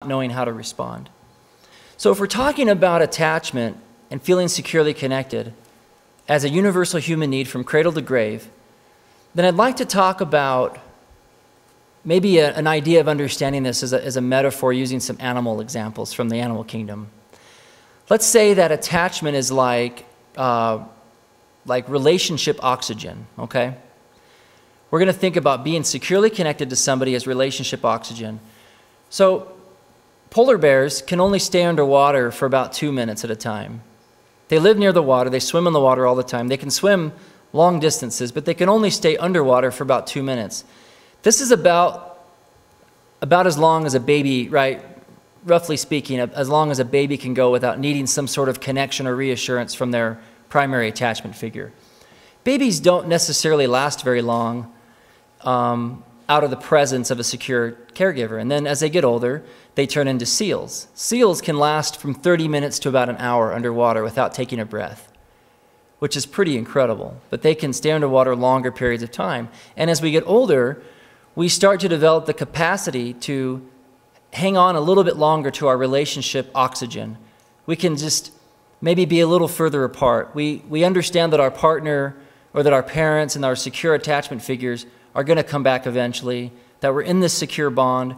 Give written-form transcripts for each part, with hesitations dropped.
knowing how to respond. So if we're talking about attachment and feeling securely connected as a universal human need from cradle to grave, then I'd like to talk about maybe an idea of understanding this as a metaphor using some animal examples from the animal kingdom. Let's say that attachment is like relationship oxygen, okay? We're going to think about being securely connected to somebody as relationship oxygen. So polar bears can only stay underwater for about 2 minutes at a time. They live near the water. They swim in the water all the time. They can swim long distances, but they can only stay underwater for about 2 minutes. This is about as long as a baby, right? Roughly speaking, as long as a baby can go without needing some sort of connection or reassurance from their primary attachment figure. Babies don't necessarily last very long out of the presence of a secure caregiver. And then as they get older, they turn into seals. Seals can last from 30 minutes to about an hour underwater without taking a breath, which is pretty incredible. But they can stay underwater longer periods of time. And as we get older, we start to develop the capacity to hang on a little bit longer to our relationship oxygen. We can just maybe be a little further apart. We understand that our partner or that our parents and our secure attachment figures are going to come back eventually, that we're in this secure bond.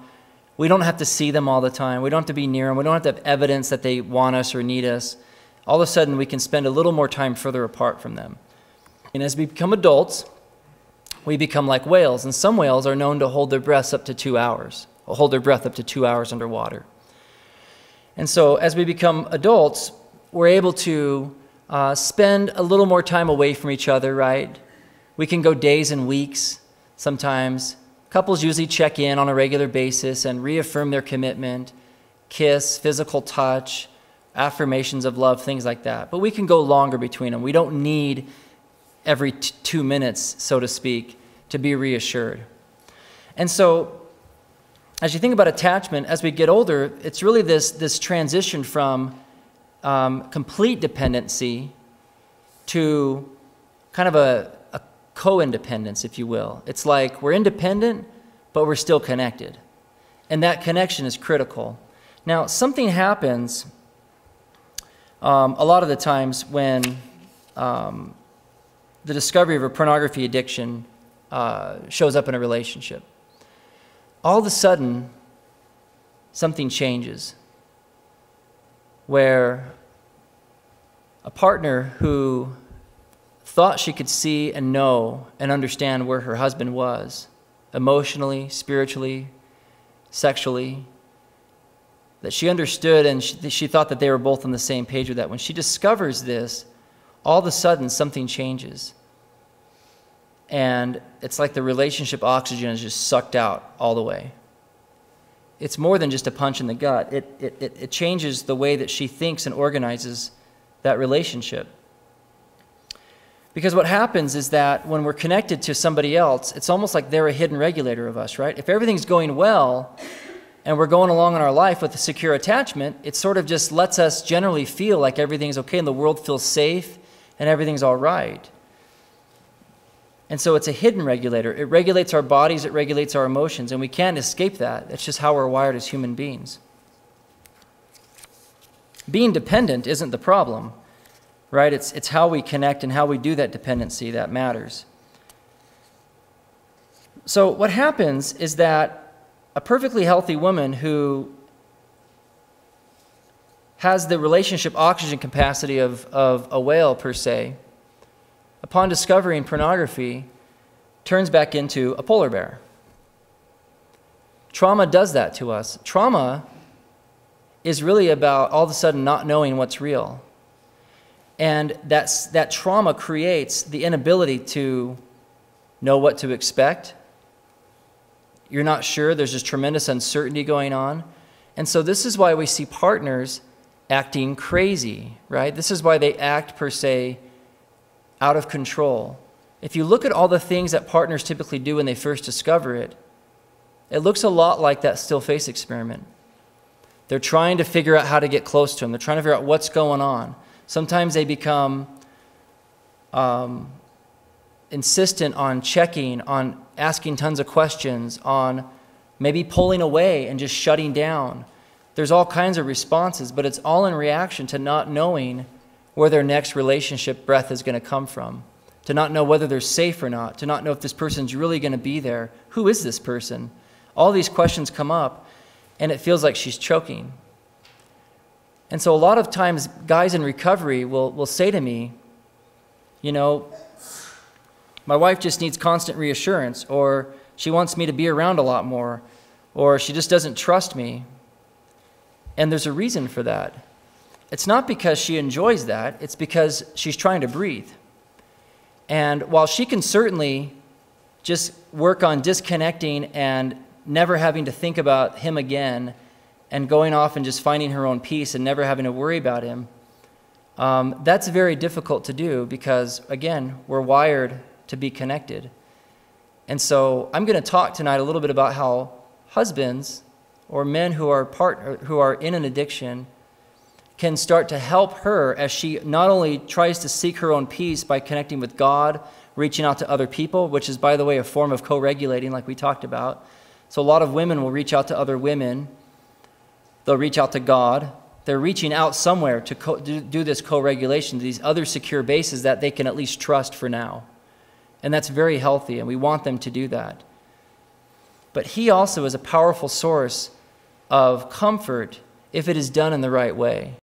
We don't have to see them all the time. We don't have to be near them. We don't have to have evidence that they want us or need us. All of a sudden, we can spend a little more time further apart from them. And as we become adults, we become like whales. And some whales are known to hold their breaths up to 2 hours, or hold their breath up to 2 hours underwater. And so as we become adults, we're able to spend a little more time away from each other, right? We can go days and weeks sometimes. Couples usually check in on a regular basis and reaffirm their commitment, kiss, physical touch, affirmations of love, things like that. But we can go longer between them. We don't need every 2 minutes, so to speak, to be reassured. And so as you think about attachment, as we get older, it's really this transition from complete dependency to kind of a co-independence, if you will. It's like we're independent, but we're still connected. And that connection is critical. Now, something happens a lot of the times when the discovery of a pornography addiction shows up in a relationship. All of a sudden, something changes where a partner who thought she could see and know and understand where her husband was, emotionally, spiritually, sexually, that she understood and she thought that they were both on the same page with that. When she discovers this, all of a sudden something changes. And it's like the relationship oxygen is just sucked out all the way. It's more than just a punch in the gut. It changes the way that she thinks and organizes that relationship. Because what happens is that when we're connected to somebody else, it's almost like they're a hidden regulator of us, right? If everything's going well and we're going along in our life with a secure attachment, it sort of just lets us generally feel like everything's okay and the world feels safe and everything's all right. And so it's a hidden regulator. It regulates our bodies, it regulates our emotions, and we can't escape that. It's just how we're wired as human beings. Being dependent isn't the problem, right? It's how we connect and how we do that dependency that matters. So what happens is that a perfectly healthy woman who has the relationship oxygen capacity of a whale, per se, upon discovering pornography, turns back into a polar bear. Trauma does that to us. Trauma is really about all of a sudden not knowing what's real. And that trauma creates the inability to know what to expect. You're not sure. There's this tremendous uncertainty going on. And so this is why we see partners acting crazy, right? This is why they act, per se, out of control. If you look at all the things that partners typically do when they first discover it, it looks a lot like that still face experiment. They're trying to figure out how to get close to him. They're trying to figure out what's going on. Sometimes they become insistent on checking, on asking tons of questions, on maybe pulling away and just shutting down. There's all kinds of responses, but it's all in reaction to not knowing where their next relationship breath is going to come from, to not know whether they're safe or not, to not know if this person's really going to be there. Who is this person? All these questions come up, and it feels like she's choking. And so a lot of times, guys in recovery will say to me, you know, my wife just needs constant reassurance, or she wants me to be around a lot more, or she just doesn't trust me. And there's a reason for that. It's not because she enjoys that, it's because she's trying to breathe. And while she can certainly just work on disconnecting and never having to think about him again and going off and just finding her own peace and never having to worry about him, that's very difficult to do because, again, we're wired to be connected. And so I'm going to talk tonight a little bit about how husbands or men who are in an addiction can start to help her as she not only tries to seek her own peace by connecting with God, reaching out to other people, which is, by the way, a form of co-regulating like we talked about. So a lot of women will reach out to other women. They'll reach out to God. They're reaching out somewhere to do this co-regulation, to these other secure bases that they can at least trust for now. And that's very healthy, and we want them to do that. But he also is a powerful source of comfort if it is done in the right way.